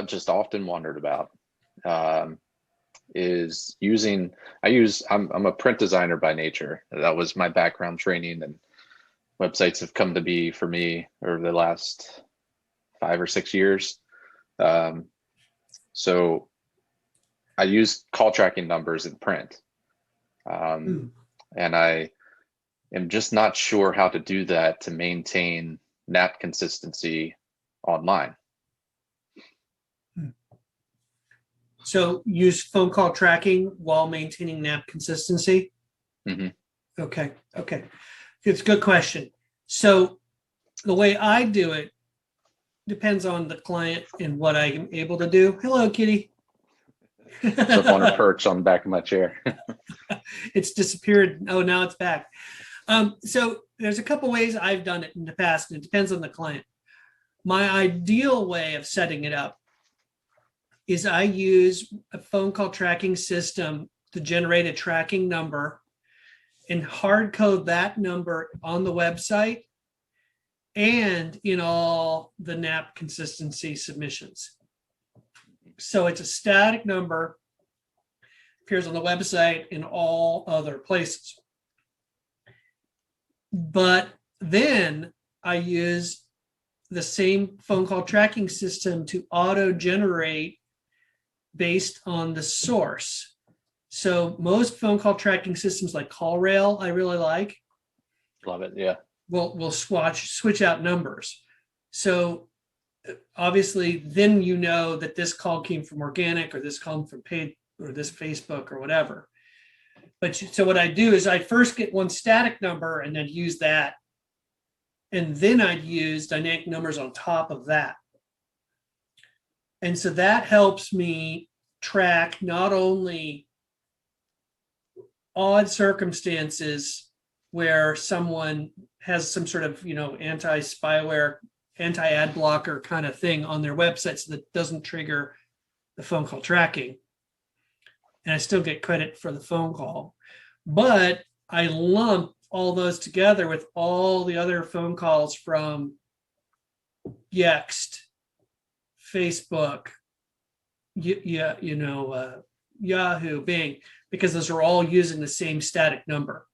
just often wondered about is using, I'm a print designer by nature. That was my background training, and websites have come to be for me over the last 5 or 6 years. So I use call tracking numbers in print. And I am just not sure how to do that to maintain NAP consistency online. So use phone call tracking while maintaining NAP consistency? Mm-hmm. Okay. It's a good question. So the way I do it depends on the client and what I am able to do. Hello, kitty. It's up on a perch on the back of my chair. It's disappeared. Oh, now it's back. So there's a couple ways I've done it in the past, and it depends on the client. My ideal way of setting it up is I use a phone call tracking system to generate a tracking number and hard code that number on the website and in all the NAP consistency submissions. So it's a static number, appears on the website in all other places. But then I use the same phone call tracking system to auto-generate based on the source. So most phone call tracking systems like CallRail, I really like. Love it, yeah. We'll switch out numbers. So obviously, then you know that this call came from organic, or this call from paid, or this Facebook, or whatever. But so what I do is I first get one static number and then use that. And then I'd use dynamic numbers on top of that. And so that helps me track not only odd circumstances where someone has some sort of, anti-spyware, anti-ad blocker kind of thing on their website, so that doesn't trigger the phone call tracking. And I still get credit for the phone call. But I lump all those together with all the other phone calls from Yext, Facebook, Yahoo, Bing, because those are all using the same static number.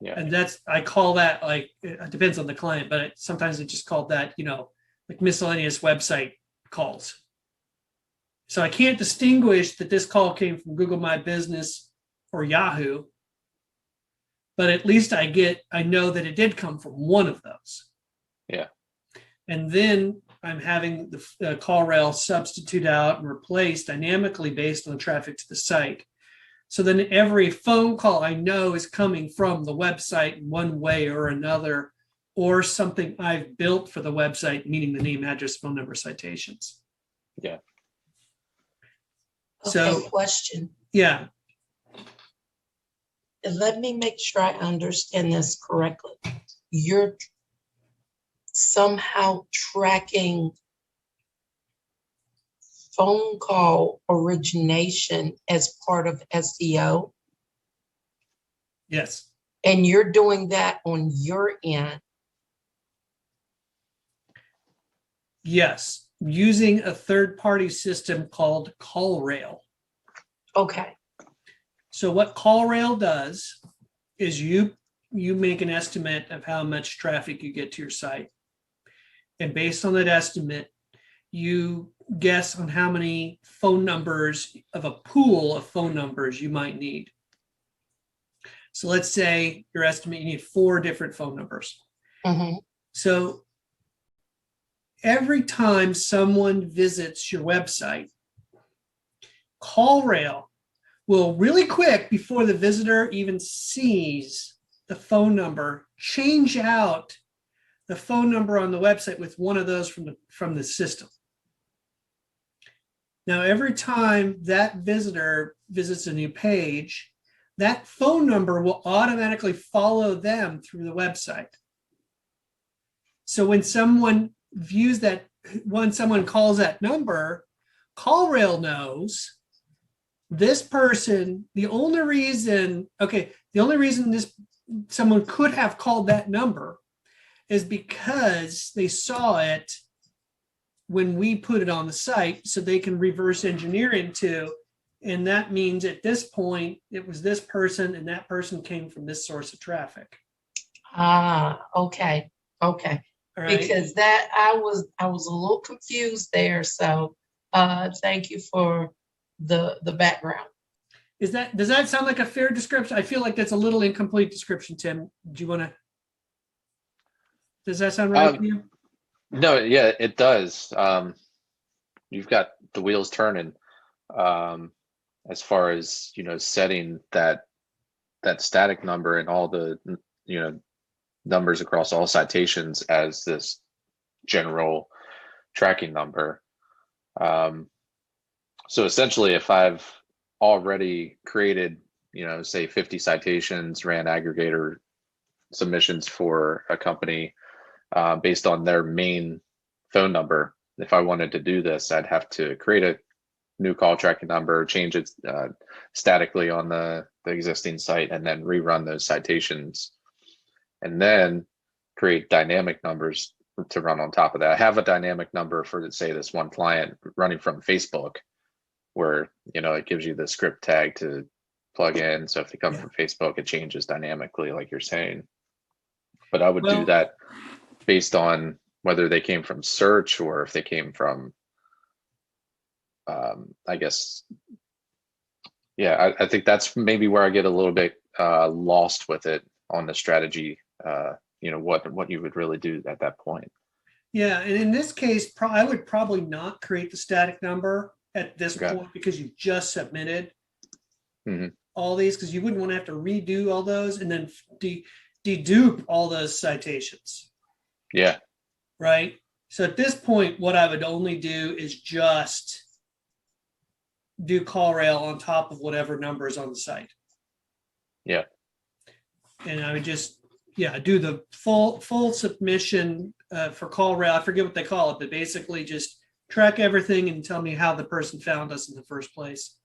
Yeah. And I call that, like, it depends on the client, but sometimes it's just called that, like miscellaneous website calls. So I can't distinguish that this call came from Google My Business or Yahoo, but at least I know that it did come from one of those. Yeah. And then I'm having the CallRail substitute out and replace dynamically based on the traffic to the site. So then every phone call I know is coming from the website in one way or another, or something I've built for the website, meaning the name, address, phone number, citations. Yeah. Okay, question. Yeah. Let me make sure I understand this correctly. You're somehow tracking phone call origination as part of SEO? Yes. And you're doing that on your end? Yes, using a third-party system called CallRail. Okay. So what CallRail does is you make an estimate of how much traffic you get to your site. And based on that estimate, you guess on how many phone numbers of a pool of phone numbers you might need. So let's say your estimate, you need 4 different phone numbers. Mm-hmm. So every time someone visits your website, CallRail will really quick, before the visitor even sees the phone number, change out the phone number on the website with one of those from the system. Now, every time that visitor visits a new page, that phone number will automatically follow them through the website. So when someone views that, when someone calls that number, CallRail knows this person, the only reason someone could have called that number is because they saw it when we put it on the site so they can reverse engineer into. And that means at this point, it was this person and that person came from this source of traffic. Okay. All right. Because that I was a little confused there. So thank you for the background. Does that sound like a fair description? I feel like that's a little incomplete description, Tim. Do you want to? Does that sound right to you? No, yeah, it does. You've got the wheels turning as far as, setting that static number and all the, numbers across all citations as this general tracking number. So essentially, if I've already created, say 50 citations, ran aggregator submissions for a company based on their main phone number, if I wanted to do this, I'd have to create a new call tracking number, change it statically on the existing site, and then rerun those citations, and then create dynamic numbers to run on top of that. I have a dynamic number for, say, this one client running from Facebook, where it gives you the script tag to plug in. So if they come from Facebook, it changes dynamically, like you're saying. But I would do that based on whether they came from search or if they came from, I guess, I think that's maybe where I get a little bit lost with it on the strategy. What you would really do at that point. Yeah, and in this case, I would probably not create the static number at this point because you just submitted all these, because you wouldn't want to have to redo all those and then dedupe all those citations. Yeah. Right. So at this point, what I would only do is just do CallRail on top of whatever number is on the site. Yeah. And I would just, do the full submission for CallRail. I forget what they call it, but basically just track everything and tell me how the person found us in the first place.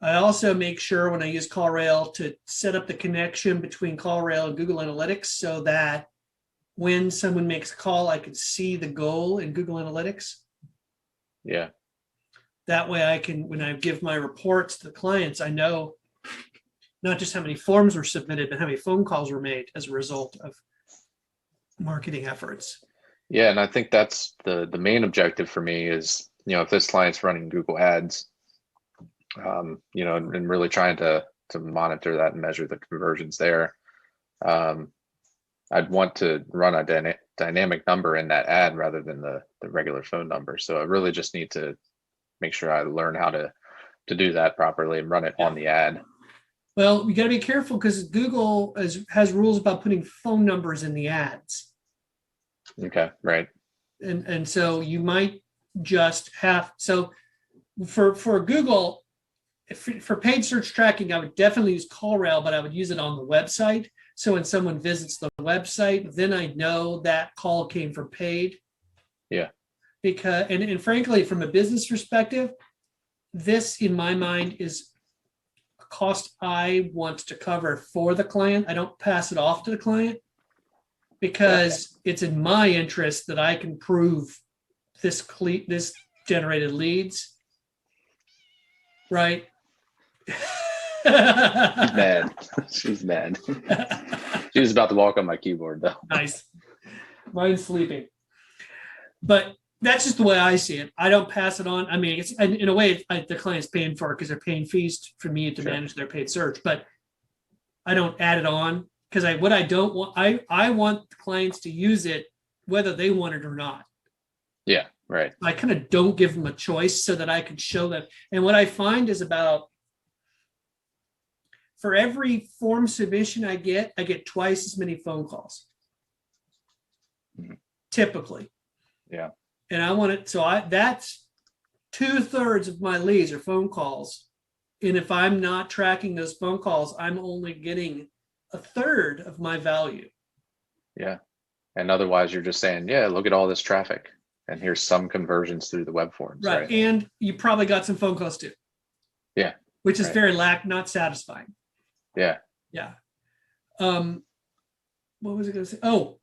I also make sure when I use CallRail to set up the connection between CallRail and Google Analytics so that when someone makes a call, I can see the goal in Google Analytics. Yeah. That way I can, when I give my reports to the clients, I know not just how many forms were submitted, but how many phone calls were made as a result of marketing efforts. Yeah, and I think that's the main objective for me is, if this client's running Google Ads, and really trying to monitor that and measure the conversions there. I'd want to run a dynamic number in that ad rather than the regular phone number. So I really just need to make sure I learn how to do that properly and run it on the ad. Well, you got to be careful because Google has rules about putting phone numbers in the ads. Okay, right. And so you might just have, so for Google, for paid search tracking, I would definitely use CallRail, but I would use it on the website. So when someone visits the website, then I know that call came from paid. Yeah. Because, and frankly, from a business perspective, this in my mind is a cost I want to cover for the client. I don't pass it off to the client because it's in my interest that I can prove this generated leads. Right. She's mad. She's mad. She was about to walk on my keyboard though. Nice. Mine's sleeping. But that's just the way I see it. I don't pass it on. I mean, it's in a way the client's paying for it because they're paying fees for me to manage their paid search, but I don't add it on because I want the clients to use it whether they want it or not. Yeah, right. I kind of don't give them a choice so that I can show them. And what I find is for every form submission I get twice as many phone calls. Typically. Yeah. And I want it, that's 2/3 of my leads are phone calls. And if I'm not tracking those phone calls, I'm only getting 1/3 of my value. Yeah. And otherwise you're just saying, look at all this traffic. And here's some conversions through the web forms. Right. And you probably got some phone calls too. Yeah. Which is very not satisfying. Yeah. Yeah. What was I going to say? Oh,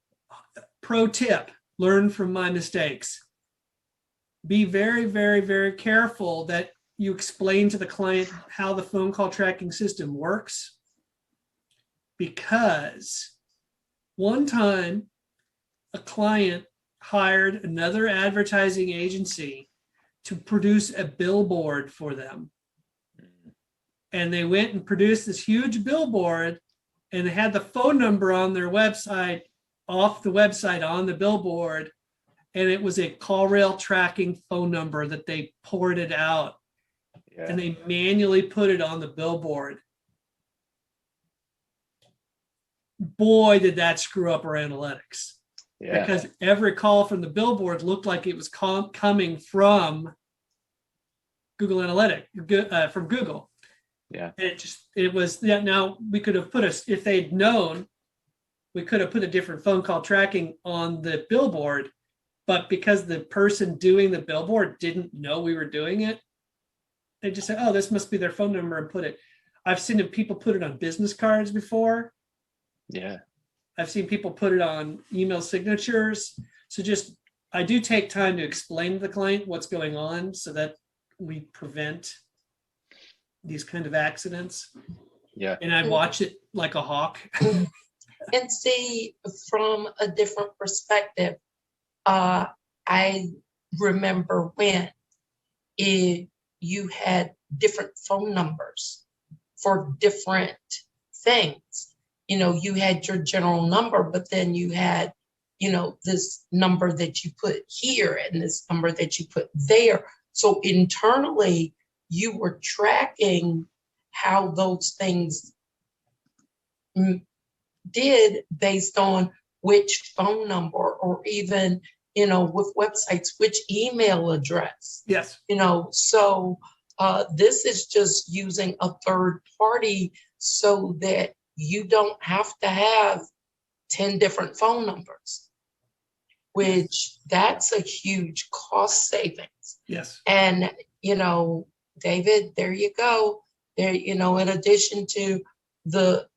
pro tip, learn from my mistakes. be very, very, very careful that you explain to the client how the phone call tracking system works. Because one time a client hired another advertising agency to produce a billboard for them. And they went and produced this huge billboard, and they had the phone number on their website, off the website on the billboard. And it was a CallRail tracking phone number that they ported out, Yeah. and they manually put it on the billboard. Boy, did that screw up our analytics. Yeah. Because every call from the billboard looked like it was coming from Google Analytics, from Google. Yeah. And it was, yeah, now we could have if they'd known, we could have put a different phone call tracking on the billboard, but because the person doing the billboard didn't know we were doing it, they just said, oh, this must be their phone number, and put it. I've seen people put it on business cards before. Yeah. I've seen people put it on email signatures. So I do take time to explain to the client what's going on so that we prevent these kind of accidents. Yeah. And I watch it like a hawk. And see, from a different perspective, I remember when you had different phone numbers for different things. You had your general number, but then you had, this number that you put here and this number that you put there. So internally, you were tracking how those things did based on which phone number, or even, with websites, which email address. Yes. So this is just using a third party so that you don't have to have 10 different phone numbers, which that's a huge cost savings. Yes. And, David, there you go. There, in addition to the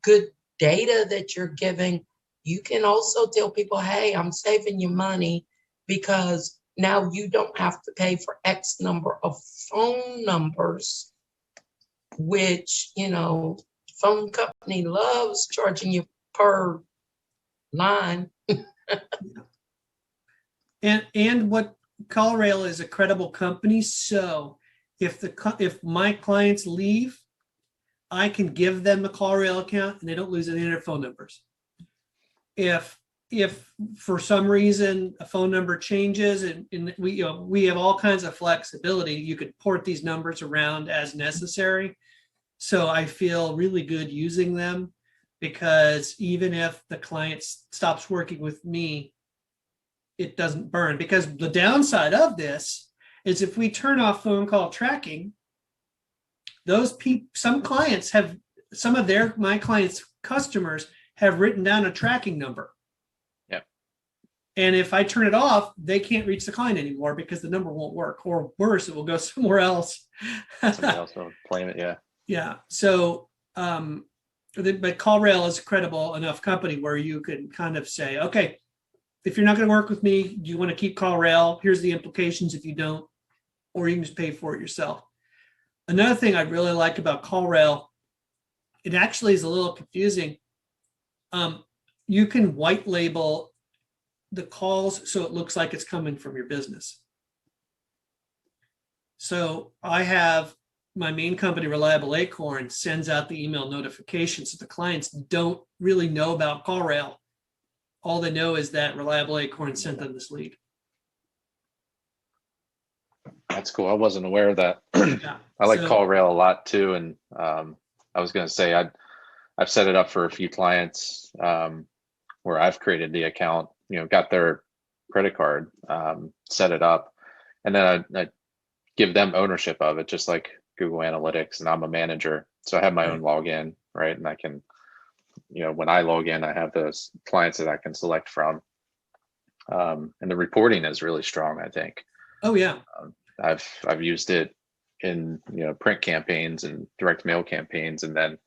good data that you're giving, you can also tell people, hey, I'm saving you money because now you don't have to pay for X number of phone numbers, which, phone company loves charging you per line. And what CallRail is a credible company. So if my clients leave, I can give them the CallRail account and they don't lose any of their phone numbers. If for some reason a phone number changes and we have all kinds of flexibility, you could port these numbers around as necessary. So I feel really good using them, because even if the client stops working with me, it doesn't burn. Because the downside of this is if we turn off phone call tracking, some clients have, my clients' customers have written down a tracking number. Yep. And if I turn it off, they can't reach the client anymore because the number won't work, or worse, it will go somewhere else. Somebody else will claim it. Yeah. Yeah. So, but CallRail is a credible enough company where you can kind of say, okay, if you're not going to work with me, do you want to keep CallRail? Here's the implications if you don't, or you can just pay for it yourself. Another thing I really like about CallRail, it actually is a little confusing. You can white label the calls so it looks like it's coming from your business. So I have my main company, Reliable Acorn, sends out the email notifications so the clients don't really know about CallRail. All they know is that Reliable Acorn sent them this lead. That's cool. I wasn't aware of that. Yeah. I like So- CallRail a lot too. And I was going to say, I've set it up for a few clients where I've created the account, got their credit card, set it up, and then I give them ownership of it, just like Google Analytics, and I'm a manager. So I have my own login, right? And I can, when I log in, I have those clients that I can select from. And the reporting is really strong, I think. Oh yeah. I've used it in print campaigns and direct mail campaigns, and then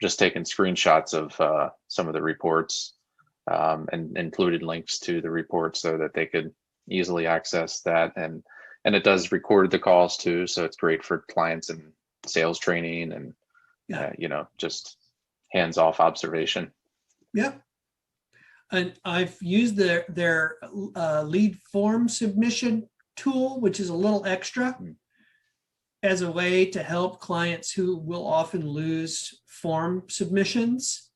just taken screenshots of some of the reports and included links to the reports so that they could easily access that. And And it does record the calls too, so it's great for clients and sales training and Yeah. just hands-off observation. Yep. And I've used their lead form submission tool, which is a little extra, as a way to help clients who will often lose form submissions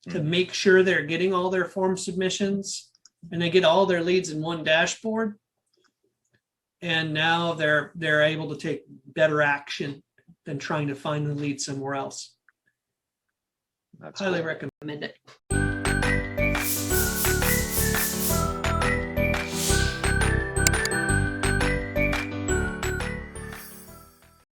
to make sure they're getting all their form submissions and they get all their leads in one dashboard. And now they're able to take better action than trying to find the lead somewhere else. That's Highly cool. recommend it.